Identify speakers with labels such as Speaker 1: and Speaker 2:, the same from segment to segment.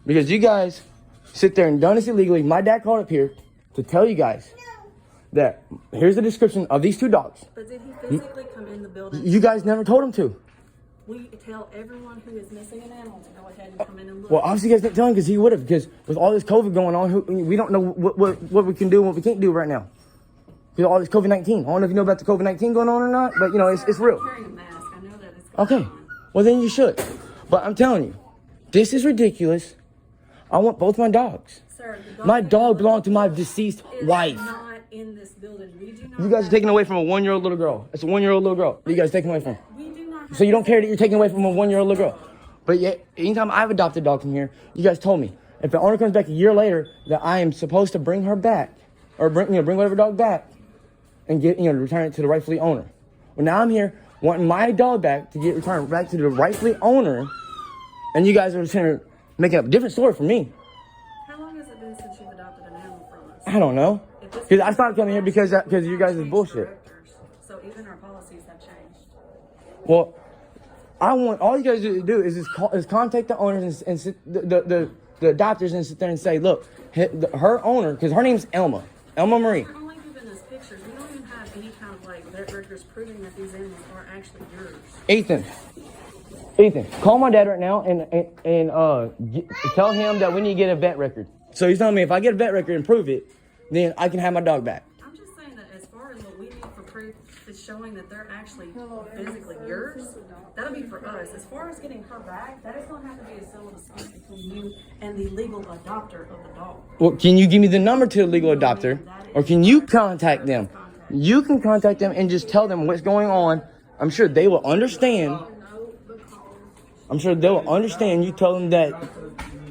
Speaker 1: Because you guys sit there and done this illegally. My dad called up here to tell you guys that here's the description of these two dogs.
Speaker 2: But did he physically come in the building?
Speaker 1: You guys never told him to.
Speaker 2: We tell everyone who is missing an animal to go ahead and come in and look.
Speaker 1: Well, obviously you guys didn't tell him because he would have. Because with all this COVID going on, we don't know what we can do and what we can't do right now. Because all this COVID-19. I don't know if you know about the COVID-19 going on or not, but you know, it's real.
Speaker 2: I'm wearing a mask. I know that it's going
Speaker 1: Okay. Well, then you should. But I'm telling you, this is ridiculous. I want both my dogs.
Speaker 2: Sir,
Speaker 1: My dog belonged to my deceased wife.
Speaker 2: Not in this building. We do not.
Speaker 1: You guys are taking away from a 1-year-old little girl. It's a 1-year-old little girl. You guys taking away from.
Speaker 2: We do not.
Speaker 1: So you don't care that you're taking away from a 1-year-old little girl. But yet, anytime I've adopted a dog from here, you guys told me if the owner comes back a year later that I am supposed to bring her back, or bring whatever dog back, and return it to the rightfully owner. Well, now I'm here wanting my dog back to get returned back to the rightfully owner, and you guys are sitting here making up a different story for me.
Speaker 2: How long has it been since you've adopted an animal from us?
Speaker 1: I don't know, because I started coming here because of you guys' bullshit.
Speaker 2: So even our policies have changed.
Speaker 1: Well, I want all you guys to do is contact the owners and the adopters and sit there and say, look, her owner, because her name's Elma Marie.
Speaker 2: You're only giving us pictures. We don't even have any kind of like vet records proving that these animals are actually yours.
Speaker 1: Ethan, call my dad right now and tell him that we need to get a vet record. So he's telling me if I get a vet record and prove it, then I can have my dog back.
Speaker 2: I'm just saying that as far as what we need for proof is showing that they're actually physically yours, that'll be for us. As far as getting her back, that is going to have to be a civil dispute between you and the legal adopter of the dog.
Speaker 1: Well, can you give me the number to the legal adopter, or can you contact them? You can contact them and just tell them what's going on. I'm sure they will understand. I'm sure they'll understand. You tell them that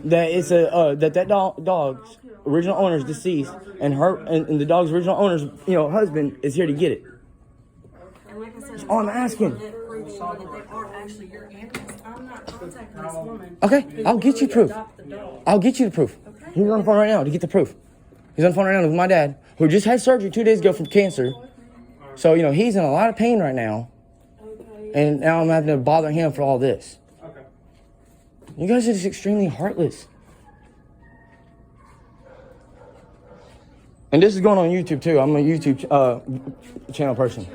Speaker 1: it's that dog's original owner is deceased, and the dog's original owner's husband is here to get it.
Speaker 2: And like I said,
Speaker 1: That's all I'm asking.
Speaker 2: proof show that they are actually your animals. I'm not contacting this woman.
Speaker 1: Okay, I'll get you proof. I'll get you the proof.
Speaker 2: Okay.
Speaker 1: He's on the phone right now to get the proof. He's on the phone right now with my dad, who just had surgery 2 days ago from cancer. So he's in a lot of pain right now, and now I'm having to bother him for all this. You guys are just extremely heartless. And this is going on YouTube too. I'm a YouTube channel person.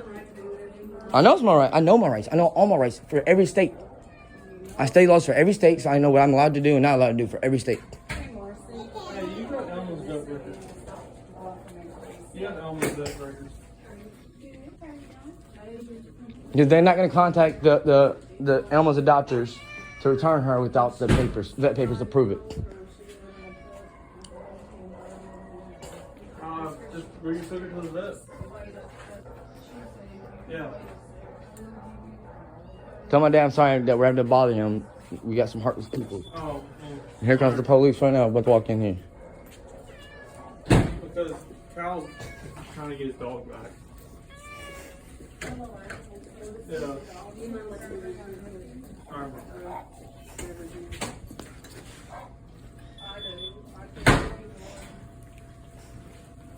Speaker 1: I know it's my right. I know my rights. I know all my rights for every state. I state laws for every state, so I know what I'm allowed to do and not allowed to do for every state.
Speaker 3: Hey, you got Elmer's vet records. You got Elmer's vet records.
Speaker 1: Because they're not going to contact the Elma's adopters to return her without the vet papers to prove it.
Speaker 3: Just bring your sugar to the vet. Yeah.
Speaker 1: Tell my dad I'm sorry that we're having to bother him. We got some heartless people.
Speaker 3: Oh,
Speaker 1: Here comes the police right now. About to walk in here.
Speaker 3: because Kyle's trying to get his dog back. Yeah. Alright.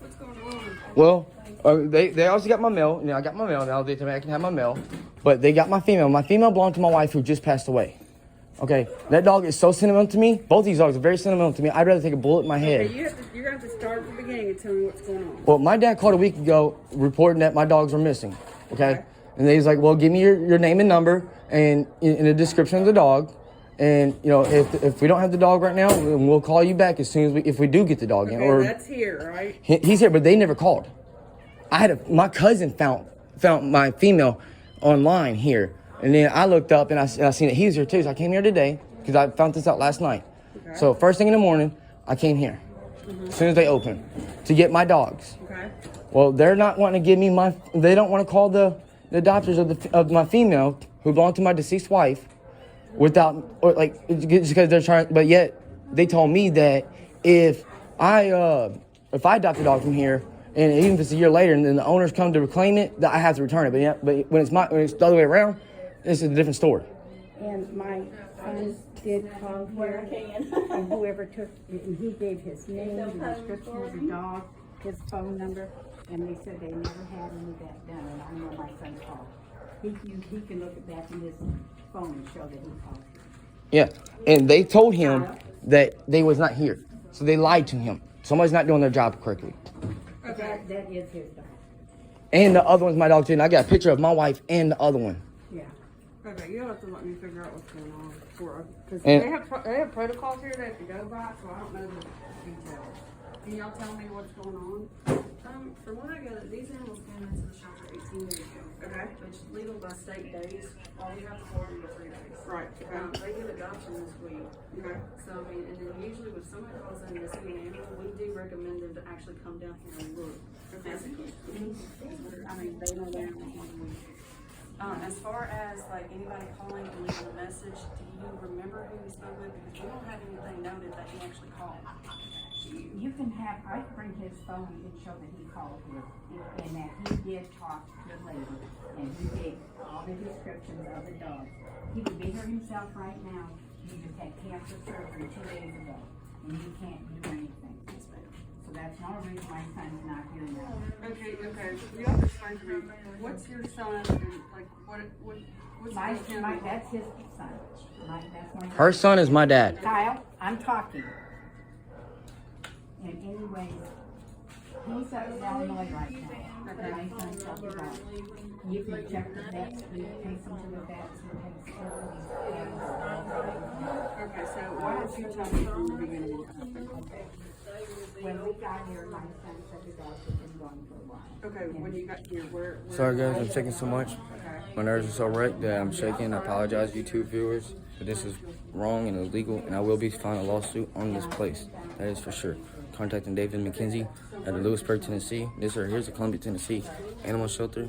Speaker 2: What's going on?
Speaker 1: Well, they also got my mail. I got my mail now. They tell me I can have my mail. But they got my female. My female belonged to my wife who just passed away. Okay? That dog is so sentimental to me. Both these dogs are very sentimental to me. I'd rather take a bullet in my head.
Speaker 2: Okay, you're going to have to start at the beginning and tell me what's going on.
Speaker 1: Well, my dad called a week ago reporting that my dogs were missing. Okay? And he's like, well, give me your name and number and in the description of the dog. And, if we don't have the dog right now, we'll call you back as soon as if we do get the dog in.
Speaker 2: Okay,
Speaker 1: Or
Speaker 2: that's here, right?
Speaker 1: He's here, but they never called. My cousin found my female online here. And then I looked up and I seen that he was here too. So I came here today because I found this out last night. Okay. So first thing in the morning, I came here as soon as they opened to get my dogs. Okay. Well, they're not wanting to give me they don't want to call the adopters of my female who belonged to my deceased wife just because they're trying, but yet they told me that if I adopt a dog from here, and even if it's a year later and then the owners come to reclaim it, that I have to return it. But when it's the other way around, this is a different story.
Speaker 4: And my son did call here, and whoever took, and he gave his name, the description of the dog, his phone number, and they said they never had any of that done, and I know my son called. He can look at that in his phone and show that he called here.
Speaker 1: Yeah, and they told him that they was not here, so they lied to him. Somebody's not doing their job correctly.
Speaker 4: That is his dog.
Speaker 1: And the other one's my dog too. And I got a picture of my wife and the other one.
Speaker 4: Yeah.
Speaker 2: Okay, you'll have to let me figure out what's going on because
Speaker 1: And-
Speaker 2: they have protocols here they have to go by, so I don't know the details. Can y'all tell me what's going on? From what I gather, these animals came into the shelter 18 days ago. Okay. Which legal by state days. All you have to hold them for 3 days. Right. They get adoption this week. Okay. So I mean, and then usually when somebody calls in missing an animal, we do recommend them to actually come down here and look physically. I mean, they know their animal. As far as like anybody calling and leaving a message, do you remember who you spoke with? Because we don't have anything noted that he actually called.
Speaker 4: You can have, I can bring his phone and show that he called here, and that he did talk to the lady, and he gave all the descriptions of the dog. He could be here himself right now, he just had cancer surgery 2 days ago, and he can't do anything. So that's not a reason my son's not here now.
Speaker 2: Okay. You have to explain to me, what's your son and like what's
Speaker 4: That's his son. That's my
Speaker 1: Her son is my dad.
Speaker 4: Kyle, I'm talking. And anyways, he's up in Illinois right now. My son's up about. You can check the vets, we take him to the vets, we take
Speaker 2: Okay, so why don't you tell me from the beginning what happened?
Speaker 4: When we got here, my son said the dog had been gone for a while.
Speaker 2: Okay, when you got here, where
Speaker 1: Sorry guys, I'm shaking so much. My nerves are so wrecked that I'm shaking. I apologize, YouTube viewers. But this is wrong and illegal, and I will be filing a lawsuit on this place. That is for sure. Contacting David McKenzie at the Lewisburg, Tennessee. This right here is the Columbia, Tennessee animal shelter.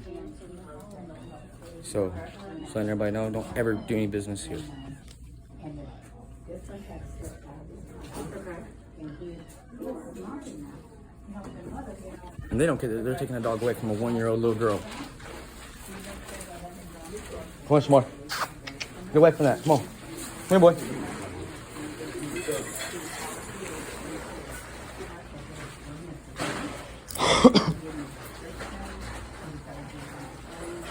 Speaker 1: So, just letting everybody know, don't ever do any business here.
Speaker 4: And this one has slipped out of his mouth. And he was smarting now. You know, the mother did not.
Speaker 1: And they don't care. They're taking a dog away from a 1-year-old little girl. Come on, Shamar. Get away from that. Come on. Come here, boy.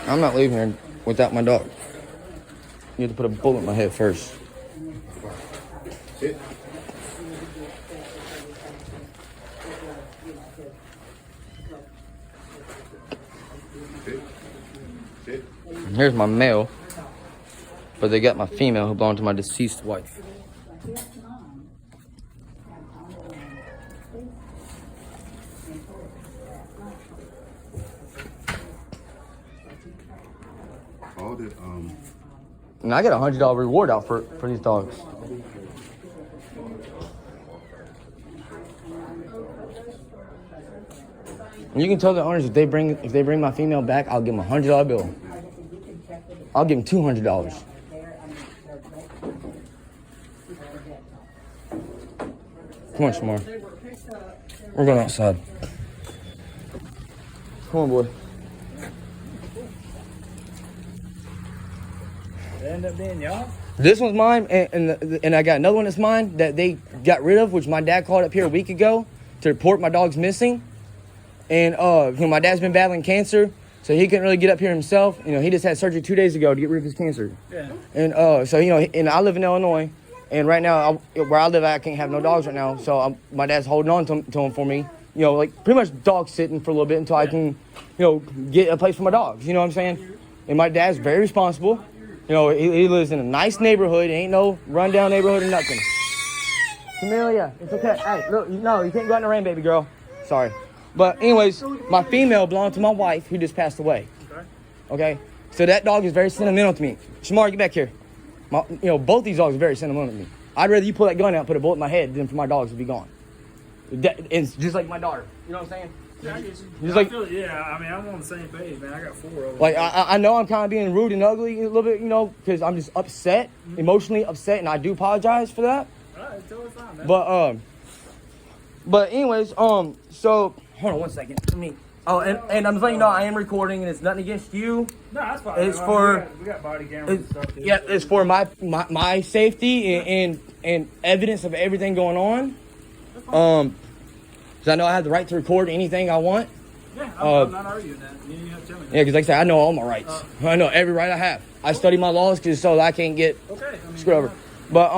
Speaker 1: I'm not leaving here without my dog. You have to put a bullet in my head first.
Speaker 5: Sit. Sit. Sit.
Speaker 1: Here's my male, but they got my female who belonged to my deceased wife.
Speaker 5: All the
Speaker 1: And I got a $100 reward out for these dogs. And you can tell the owners if they bring my female back, I'll give them a $100 bill. I'll give them $200. Come on, Shamar. We're going outside. Come on, boy.
Speaker 3: End up being y'all?
Speaker 1: This one's mine, and I got another one that's mine that they got rid of, which my dad called up here a week ago to report my dog's missing. And my dad's been battling cancer, so he couldn't really get up here himself. He just had surgery 2 days ago to get rid of his cancer.
Speaker 3: Yeah.
Speaker 1: And and I live in Illinois, and right now where I live, I can't have no dogs right now. So my dad's holding on to him for me. Like pretty much dog sitting for a little bit until I can, get a place for my dogs. You know what I'm saying? And my dad's very responsible. He lives in a nice neighborhood. It ain't no rundown neighborhood or nothing. Camellia, it's okay. Hey, look, no, you can't go out in the rain, baby girl. Sorry. But anyways, my female belonged to my wife who just passed away. Okay? So that dog is very sentimental to me. Shamar, get back here. Both these dogs are very sentimental to me. I'd rather you pull that gun out and put a bullet in my head than for my dogs to be gone. It's just like my daughter. You know what I'm saying?
Speaker 3: Yeah, I get you.
Speaker 1: Just like,
Speaker 3: I'm on the same page, man. I got 4 of them.
Speaker 1: like I know I'm kind of being rude and ugly a little bit, because I'm just upset, emotionally upset, and I do apologize for that.
Speaker 3: Alright, totally fine, man.
Speaker 1: But anyways, so hold on one second. And I'm letting you know I am recording, and it's nothing against you.
Speaker 3: No, that's fine.
Speaker 1: It's for
Speaker 3: we got body cameras and stuff too.
Speaker 1: yeah, it's for my safety and evidence of everything going on. Because I know I have the right to record anything I want.
Speaker 3: Yeah, I'm not arguing that. You have to tell me that.
Speaker 1: Yeah, because like I said, I know all my rights. I know every right I have. I study my laws so I can't get screwed over. But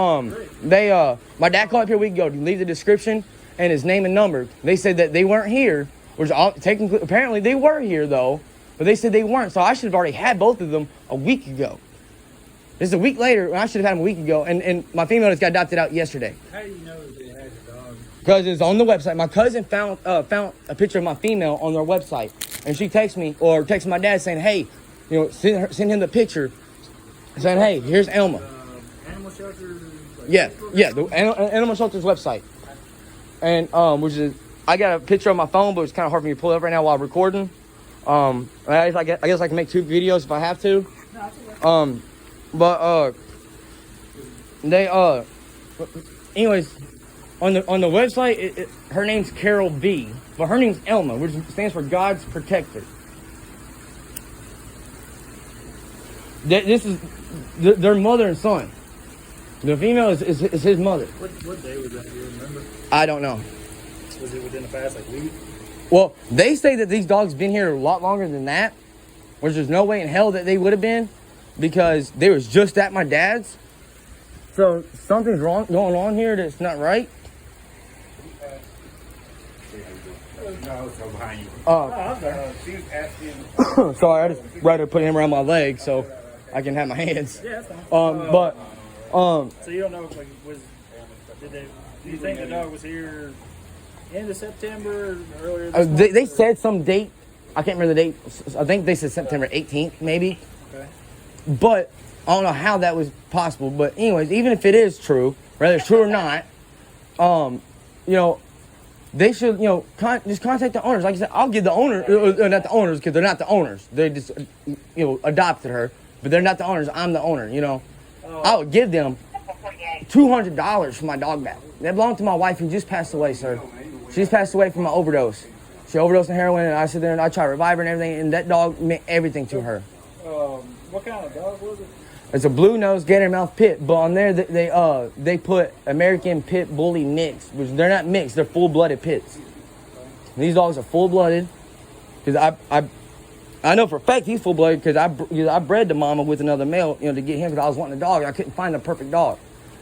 Speaker 1: my dad called up here a week ago to leave the description and his name and number. They said that they weren't here, which technically, apparently they were here though, but they said they weren't. So I should have already had both of them a week ago. This is a week later, and I should have had them a week ago. And my female just got adopted out yesterday.
Speaker 3: How do you know that they had your dog?
Speaker 1: Because it's on the website. My cousin found a picture of my female on their website, and she texted me or texted my dad saying, "Hey, send him the picture, saying, hey, here's Elma."
Speaker 3: Animal shelter. Like
Speaker 1: Yeah, the Animal Shelter's website, and which is I got a picture on my phone, but it's kind of hard for me to pull it up right now while recording. I guess I can make 2 videos if I have to. But they anyways. On the website, her name's Carol B, but her name's Elma, which stands for God's Protector. This is their mother and son. The female is his mother.
Speaker 3: What day was that? Do you remember?
Speaker 1: I don't know.
Speaker 3: Was it within the past week?
Speaker 1: Well, they say that these dogs been here a lot longer than that, which there's no way in hell that they would have been, because they was just at my dad's. So something's going on here that's not right.
Speaker 5: She was asking.
Speaker 1: Sorry, I just rather put him around my leg so I can have my hands.
Speaker 3: Yeah, that's fine. So you don't know, like, do you think the dog was here end of September, or earlier this month?
Speaker 1: They said some date. I can't remember the date. I think they said September 18th, maybe.
Speaker 3: Okay.
Speaker 1: But I don't know how that was possible. But anyways, even if it is true, whether it's true or not, they should, just contact the owners. Like I said, I'll give the owner, not the owners, because they're not the owners. They just, adopted her, but they're not the owners. I'm the owner. I would give them $200 for my dog back. That belonged to my wife who just passed away, sir. She just passed away from an overdose. She overdosed on heroin, and I sit there and I try to revive her and everything, and that dog meant everything to her.
Speaker 3: What kind of dog was it?
Speaker 1: It's a blue-nosed Gator-mouthed pit, but on there they put American Pit Bully mixed, which they're not mixed, they're full-blooded pits. And these dogs are full-blooded, because I know for a fact he's full-blooded because I bred the mama with another male, to get him, because I was wanting a dog. I couldn't find the perfect dog,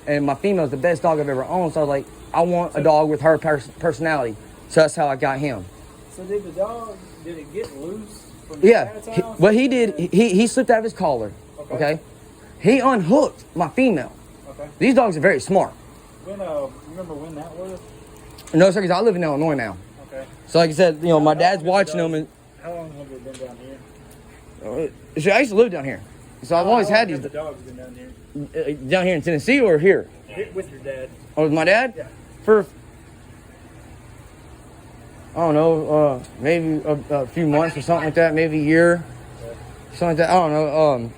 Speaker 1: and my female's the best dog I've ever owned. So I was like, I want a dog with her personality. So that's how I got him.
Speaker 3: So did it get loose from
Speaker 1: Yeah,
Speaker 3: dad's house?
Speaker 1: what he did, he slipped out of his collar. Okay. He unhooked my female.
Speaker 3: Okay.
Speaker 1: These dogs are very smart.
Speaker 3: Remember when that was?
Speaker 1: No, sir, because I live in Illinois now.
Speaker 3: Okay.
Speaker 1: So like I said, my dad's watching them, and
Speaker 3: How long have they been down here?
Speaker 1: I used to live down here. So I've always had these
Speaker 3: The dog's been down here.
Speaker 1: down here in Tennessee or here.
Speaker 3: With your dad.
Speaker 1: Oh, with my dad?
Speaker 3: Yeah.
Speaker 1: For, I don't know, maybe a few months or something like that, maybe a year, something like that. I don't know.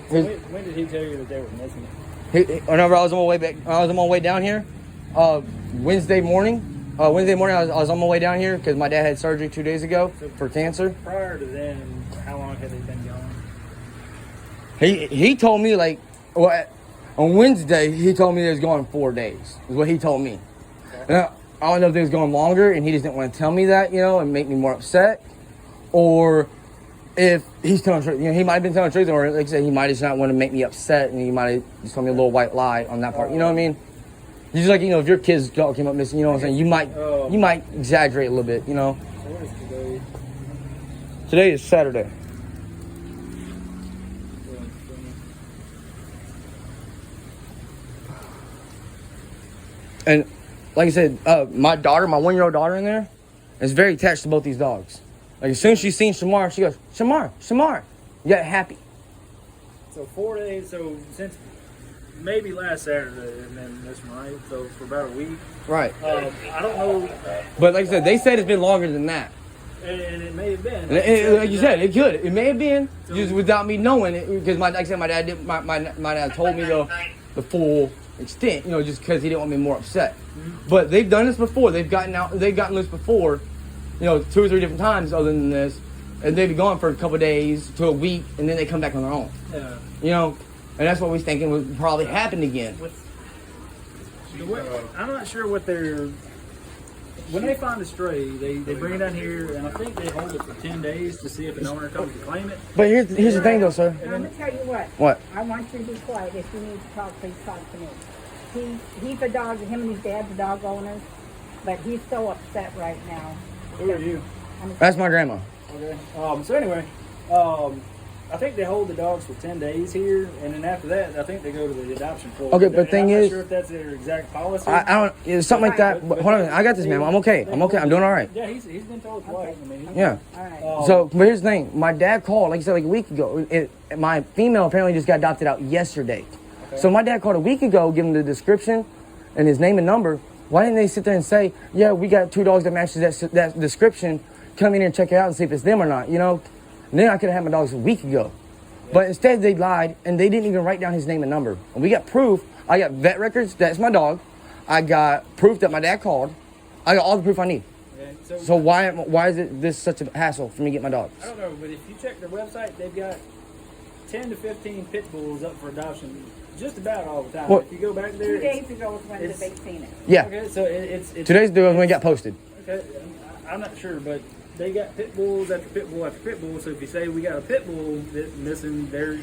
Speaker 3: When did he tell you that they were missing?
Speaker 1: Whenever I was on my way down here, Wednesday morning. I was on my way down here because my dad had surgery 2 days ago for cancer.
Speaker 3: Prior to then, how long had they been gone?
Speaker 1: He told me on Wednesday he told me they was going 4 days. Is what he told me. And I don't know if they was going longer and he just didn't want to tell me that, and make me more upset, or if he's telling the truth. He might have been telling the truth, or like I said, he might just not want to make me upset, and he might have just told me a little white lie on that part. You know what I mean? Just like, if your kid's dog came up missing, you know what I'm saying? You might exaggerate a little bit,
Speaker 3: So what is today?
Speaker 1: Today is Saturday. And like I said, my 1-year-old daughter in there is very attached to both these dogs. Like as soon as she's seen Shamar, she goes, Shamar, you got happy.
Speaker 3: So 4 days, so since maybe last Saturday, and then this one, right? So for about a week.
Speaker 1: Right.
Speaker 3: I don't know.
Speaker 1: But like I said, they said it's been longer than that.
Speaker 3: And it may have been.
Speaker 1: And like you said, it could. It may have been just without me knowing it, because like I said, my dad told me the full extent, just because he didn't want me more upset. Mm-hmm. But they've done this before. They've gotten loose before, 2 or 3 different times other than this, and they'd be gone for a couple of days to a week, and then they come back on their own.
Speaker 3: Yeah.
Speaker 1: And that's what we was thinking would probably happen again.
Speaker 3: I'm not sure what their when they find a stray, they bring it down here, and I think they hold it for 10 days to see if an owner comes to claim it.
Speaker 1: But here's the thing, though, sir.
Speaker 4: I'm gonna tell you what.
Speaker 1: What?
Speaker 4: I want you to be quiet. If you need to talk, please talk to me. He's a dog. Him and his dad's a dog owners, but he's so upset right now.
Speaker 3: Who are you?
Speaker 1: That's my grandma.
Speaker 3: Okay. So anyway, I think they hold the dogs for 10 days here, and then after that, I think they go to the adoption court.
Speaker 1: Okay, but thing
Speaker 3: I'm not
Speaker 1: is-
Speaker 3: sure if that's their exact policy.
Speaker 1: I don't. It's something like that. But hold on. I got this, ma'am. I'm okay. I'm okay. I'm doing all right.
Speaker 3: Yeah, he's been told twice. I mean,
Speaker 1: Yeah.
Speaker 4: All right.
Speaker 1: So, but here's the thing. My dad called, like you said, like a week ago. My female apparently just got adopted out yesterday. So my dad called a week ago, give him the description and his name and number. Why didn't they sit there and say, yeah, we got 2 dogs that matches that description. Come in here and check it out and see if it's them or not, you know? And then I could have had my dogs a week ago. But instead they lied and they didn't even write down his name and number. And we got proof. I got vet records. That's my dog. I got proof that my dad called. I got all the proof I need.
Speaker 3: okay,
Speaker 1: So why is it this such a hassle for me to get my dogs?
Speaker 3: I don't know, but if you check their website, they've got 10 to 15 pit bulls up for adoption just about all the time.
Speaker 1: Well-
Speaker 3: if you go back there,
Speaker 4: 2 days ago was when
Speaker 3: it's-
Speaker 4: they seen it.
Speaker 1: Yeah.
Speaker 3: okay, so it's
Speaker 1: Today's the when we got posted.
Speaker 3: Okay, I'm not sure, but they got pit bulls after pit bull after pit bull. So if you say we got a pit bull that's missing, they're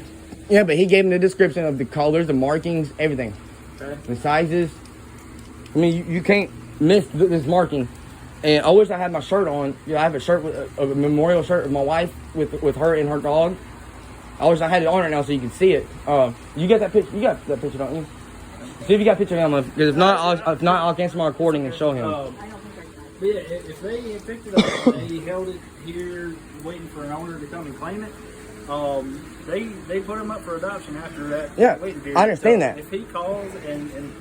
Speaker 1: Yeah, but he gave him the description of the colors, the markings, everything.
Speaker 3: okay.
Speaker 1: The sizes. I mean, you can't miss this marking. And I wish I had my shirt on. You know, I have a shirt with a memorial shirt of my wife with her and her dog. I wish I had it on right now so you can see it. You got that picture? You got that picture, don't you? See if you got a picture of him. Because if not, I'll cancel my recording and show him.
Speaker 3: But yeah, if they picked it up and they held it here waiting for an owner to come and claim it, they put them up for adoption after that
Speaker 1: Yeah,
Speaker 3: waiting period.
Speaker 1: I understand
Speaker 3: So
Speaker 1: that.
Speaker 3: If he calls and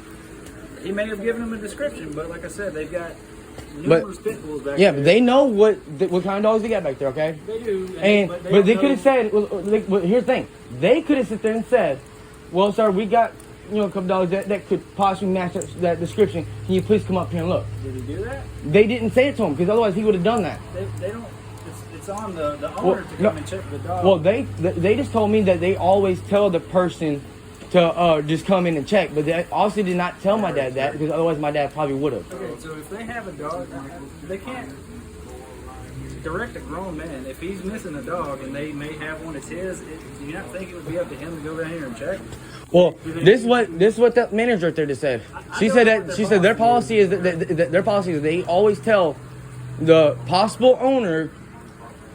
Speaker 3: he may have given them a description, but like I said, they've got numerous pit bulls back
Speaker 1: Yeah,
Speaker 3: there.
Speaker 1: but they know what kind of dogs they got back there, okay?
Speaker 3: They do.
Speaker 1: But they
Speaker 3: don't
Speaker 1: could have
Speaker 3: know-
Speaker 1: said, well, here's the thing. They could have sit there and said, well, sir, we got, a couple dogs that could possibly match that description. Can you please come up here and look?
Speaker 3: Did he do that?
Speaker 1: They didn't say it to him because otherwise he would have done that.
Speaker 3: They don't. It's on the owner to come
Speaker 1: no.
Speaker 3: and check the dog.
Speaker 1: Well, they just told me that they always tell the person to just come in and check, but they obviously did not tell my dad that because otherwise my dad probably would have.
Speaker 3: Okay, so if they have a dog, they can't direct a grown man. If he's missing a dog and they may have one that's his, do you not think it would be up to him to go down here and check?
Speaker 1: Well, this is what the manager right there just said. She said their policy is that their policy is they always tell the possible owner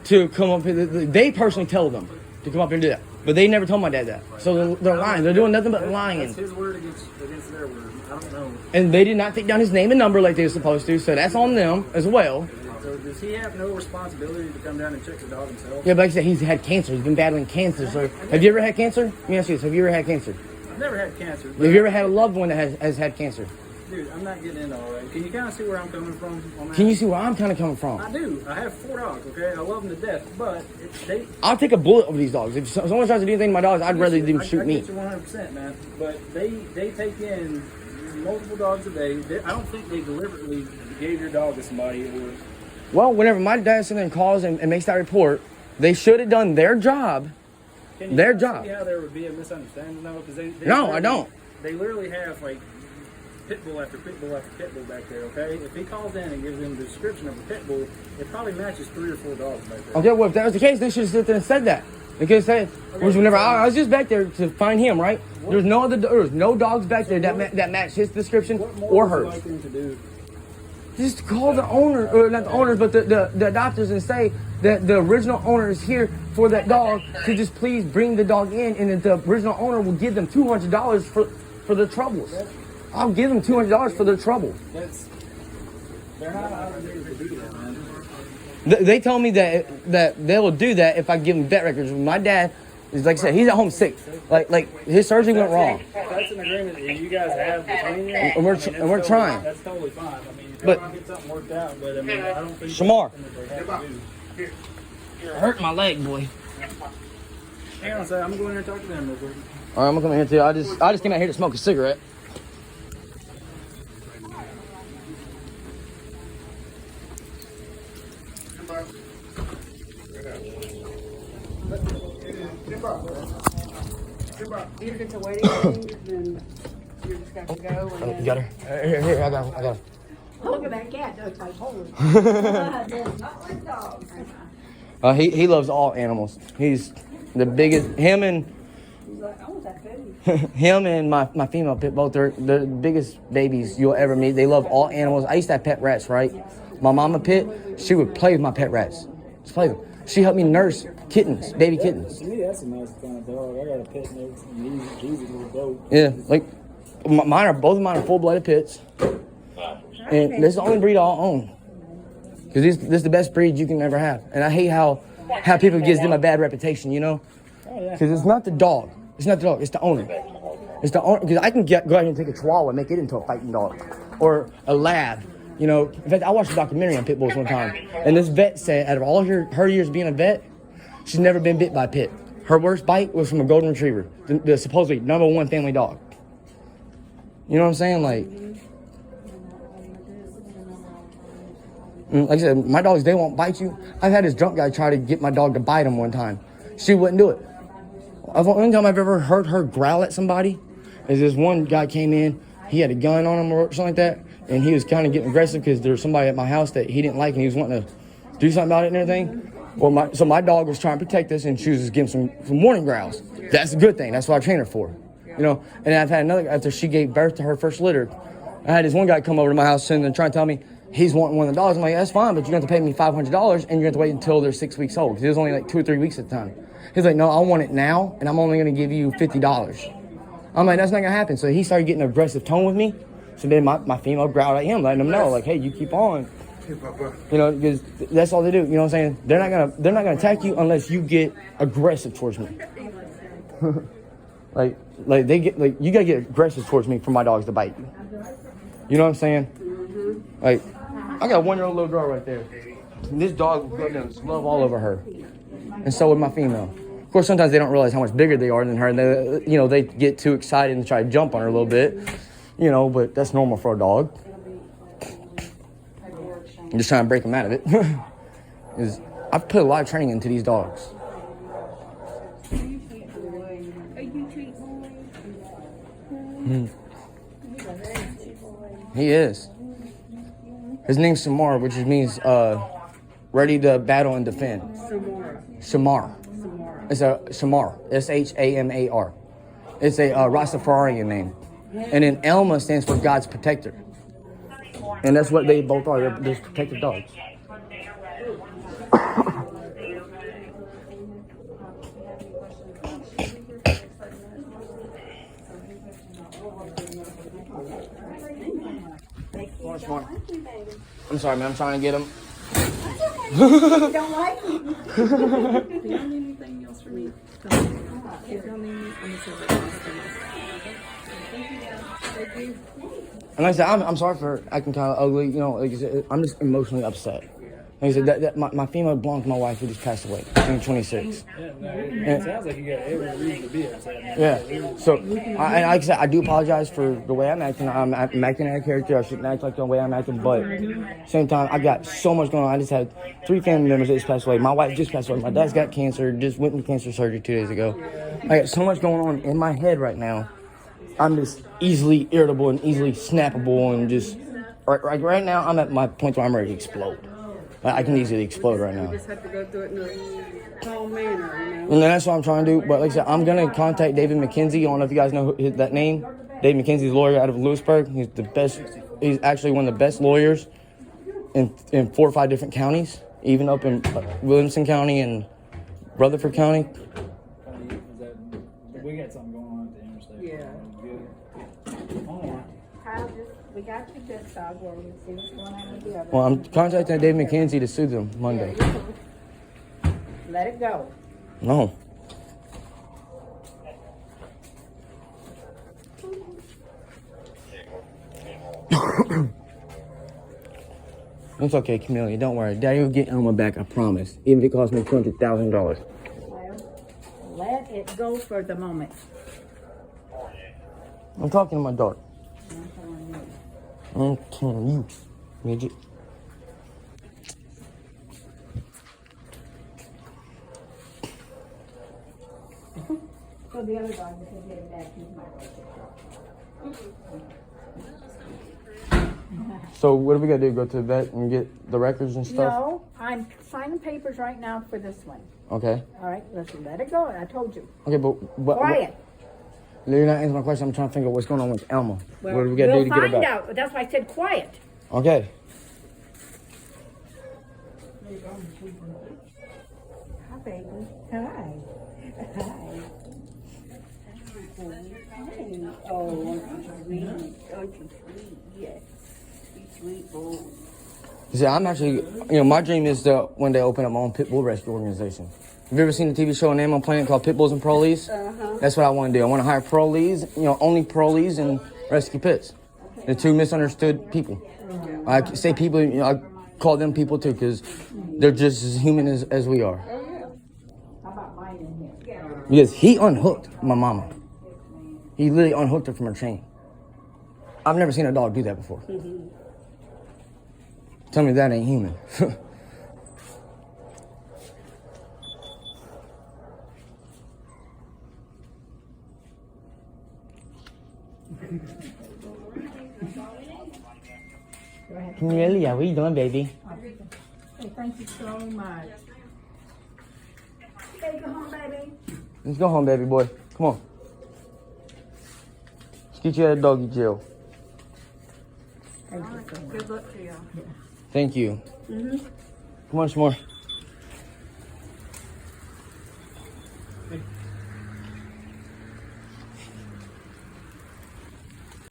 Speaker 1: to come up here. They personally tell them to come up here and do that, but they never told my dad that. So they're lying. They're doing nothing but lying.
Speaker 3: That's his word against their word. I don't know.
Speaker 1: And they did not take down his name and number like they were supposed to. So that's on them as well.
Speaker 3: So does he have no responsibility to come down and check the dog himself?
Speaker 1: Yeah, but like I said, he's had cancer. He's been battling cancer. So have you ever had cancer? Let me ask you this: have you ever had cancer?
Speaker 3: I've never had cancer.
Speaker 1: Have you ever had a loved one that has had cancer?
Speaker 3: Dude, I'm not getting into all that. Can you kind of see where I'm coming from on that?
Speaker 1: Can you see where I'm kind of coming from?
Speaker 3: I do. I have 4 dogs, okay? I love them to death, but they...
Speaker 1: I'll take a bullet over these dogs. If someone tries to do anything to my dogs, I'd rather them shoot
Speaker 3: I
Speaker 1: me.
Speaker 3: get you 100%, man. But they take in multiple dogs a day. I don't think they deliberately gave your dog to somebody or...
Speaker 1: Well, whenever my dad sits there and calls and makes that report, they should have done their job.
Speaker 3: Can you
Speaker 1: Their
Speaker 3: see
Speaker 1: job.
Speaker 3: how there would be a misunderstanding though? Because they
Speaker 1: No,
Speaker 3: literally-
Speaker 1: I don't.
Speaker 3: They literally have like pit bull after pit bull after pit bull back there. Okay, if he calls in and gives them the description of a pit bull, it probably matches 3 or 4 dogs back there.
Speaker 1: Okay, well, if that was the case, they should have sit there and said that. They could have said, which whenever I was just back there to find him, right? There was no dogs back there that matched his description
Speaker 3: What more
Speaker 1: or
Speaker 3: would you
Speaker 1: hers.
Speaker 3: like them to do?
Speaker 1: Just call the owner, or not the owners, but the adopters and say that the original owner is here for that dog to just please bring the dog in, and that the original owner will give them $200 for their troubles. I'll give them $200 for their trouble.
Speaker 3: They're not obligated to do that, man.
Speaker 1: They tell me that they will do that if I give them vet records. My dad is, like I said, he's at home sick. Like his surgery went wrong.
Speaker 3: That's an agreement that you guys have between you.
Speaker 1: And we're
Speaker 3: that's
Speaker 1: we're trying.
Speaker 3: That's totally fine. I mean, if
Speaker 1: But-
Speaker 3: you get something worked out, but I mean, I don't think
Speaker 1: Shamar.
Speaker 3: that's something that they have to do.
Speaker 1: You're hurting my leg, boy.
Speaker 3: Hang on a second. I'm going to go in there and talk to them real quick.
Speaker 1: All right, I'm gonna come in here too. I just came out here to smoke a cigarette.
Speaker 4: If it's a wedding, then you're just got to go. And
Speaker 1: You got her? Here, I got her.
Speaker 4: Look at that cat, looks like holy. Not like dogs.
Speaker 1: He loves all animals. He's the biggest. Him and
Speaker 4: He's like, I want that baby.
Speaker 1: him and my female pit both are the biggest babies you'll ever meet. They love all animals. I used to have pet rats, right? My mama pit, she would play with my pet rats. Just play with them. She helped me nurse kittens, baby kittens.
Speaker 3: To me, that's a nice kind of dog. I got a pit next, and he's a little dope.
Speaker 1: Yeah, like both of mine are full-blooded pits, and this is the only breed I'll own. Cause this is the best breed you can ever have, and I hate how people gives them a bad reputation, you know? Cause it's not the dog. It's not the dog. It's the owner. It's the owner. Cause I can go ahead and take a Chihuahua and make it into a fighting dog, or a Lab. You know, in fact, I watched a documentary on pit bulls one time, and this vet said, out of all her years being a vet, she's never been bit by a pit. Her worst bite was from a golden retriever, the supposedly #1 family dog. You know what I'm saying? Like I said, my dogs, they won't bite you. I've had this drunk guy try to get my dog to bite him one time. She wouldn't do it. The only time I've ever heard her growl at somebody is this one guy came in, he had a gun on him or something like that, and he was kind of getting aggressive because there was somebody at my house that he didn't like, and he was wanting to do something about it and everything. Well, so my dog was trying to protect us, and she was just giving some warning growls. That's a good thing. That's what I train her for, you know. And I've had another, after she gave birth to her first litter, I had this one guy come over to my house and trying to tell me he's wanting one of the dogs. I'm like, that's fine, but you're going to have to pay me $500, and you're going to have to wait until they're 6 weeks old, because it was only like 2 or 3 weeks at the time. He's like, no, I want it now, and I'm only going to give you $50. I'm like, that's not going to happen. So he started getting an aggressive tone with me. So then my female growled at him, letting him know, like, hey, you keep on. You know, because that's all they do. You know what I'm saying? They're not gonna attack you unless you get aggressive towards me. like they get, like, you gotta get aggressive towards me for my dogs to bite you. You know what I'm saying? Like, I got a 1-year-old little girl right there. And this dog will go down and love all over her, and so would my female. Of course, sometimes they don't realize how much bigger they are than her, and they, you know, they get too excited and try to jump on her a little bit. You know, but that's normal for a dog. I'm just trying to break them out of it. I've put a lot of training into these dogs. He is. His name's Samar, which means ready to battle and defend. Shamar. It's a Shamar. Shamar. It's a Rastafarian name. And then Elma stands for God's protector. And that's what they both are. They're protective dogs. I'm sorry, man. I'm trying to get him.
Speaker 4: You don't like me.
Speaker 2: Do y'all need anything else from me? If y'all need me, I'm gonna Thank you.
Speaker 1: And like I said, I'm sorry for acting kind of ugly. You know, like I said, I'm just emotionally upset. Like I said, that my female belonged to my wife who just passed away in 26.
Speaker 3: It sounds like you got every reason to be upset.
Speaker 1: Yeah. So, like I said, I do apologize for the way I'm acting. I'm acting out of character. I shouldn't act like the way I'm acting. But at the same time, I got so much going on. I just had 3 family members that just passed away. My wife just passed away. My dad's got cancer. Just went through cancer surgery 2 days ago. I got so much going on in my head right now. I'm just easily irritable and easily snappable, and just right now I'm at my point where I'm ready to explode. I can easily explode right now.
Speaker 2: You just have to go through it in a calm manner, you know.
Speaker 1: And that's what I'm trying to do. But like I said, I'm gonna contact David McKenzie. I don't know if you guys know that name. David McKenzie's a lawyer out of Lewisburg. He's the best. He's actually one of the best lawyers in 4 or 5 different counties, even up in Williamson County and Rutherford County.
Speaker 3: We got something going on at the interstate.
Speaker 2: Yeah.
Speaker 4: We got you this dog. We'll see what's going on with the other.
Speaker 1: Well, I'm contacting David McKenzie to sue them Monday.
Speaker 4: Let it go.
Speaker 1: No. It's okay, Camellia. Don't worry. Daddy will get Elma back, I promise. Even if it costs me $200,000.
Speaker 4: Well, let it go for the moment.
Speaker 1: I'm talking to my daughter. I'm telling you, midget.
Speaker 4: So the other dog, if you get it back, he's my
Speaker 1: So what do we gotta do? Go to the vet and get the records and stuff?
Speaker 4: No, I'm signing papers right now for this one.
Speaker 1: Okay.
Speaker 4: All right, listen, let it go. I told you.
Speaker 1: Okay, but
Speaker 4: Quiet.
Speaker 1: You're not answering my question. I'm trying to figure out what's going on with Elma.
Speaker 4: Well,
Speaker 1: what do we gotta
Speaker 4: we'll
Speaker 1: do to get her
Speaker 4: find
Speaker 1: back?
Speaker 4: out. That's why I said quiet.
Speaker 1: Okay.
Speaker 4: Hi, baby. Hi. Hi. Oh, aren't you sweet? Aren't you sweet? Yes. You sweet boy.
Speaker 1: See, I'm actually, my dream is to one day open up my own pit bull rescue organization. Have you ever seen the TV show on Animal Planet called Pit Bulls and Parolees? That's what I want to do. I want to hire parolees, only parolees and rescue pits. The two misunderstood people. I say people, I call them people too because they're just as human as we are.
Speaker 4: How about mine in here?
Speaker 1: Because he unhooked my mama. He literally unhooked her from her chain. I've never seen a dog do that before. Tell me that ain't human. Really? What are you doing, baby?
Speaker 4: Hey, thank you so much. Hey, go home, baby.
Speaker 1: Let's go home, baby boy. Come on. Let's get you out of doggy jail.
Speaker 2: Good luck to y'all.
Speaker 1: Thank you. Come on, some more.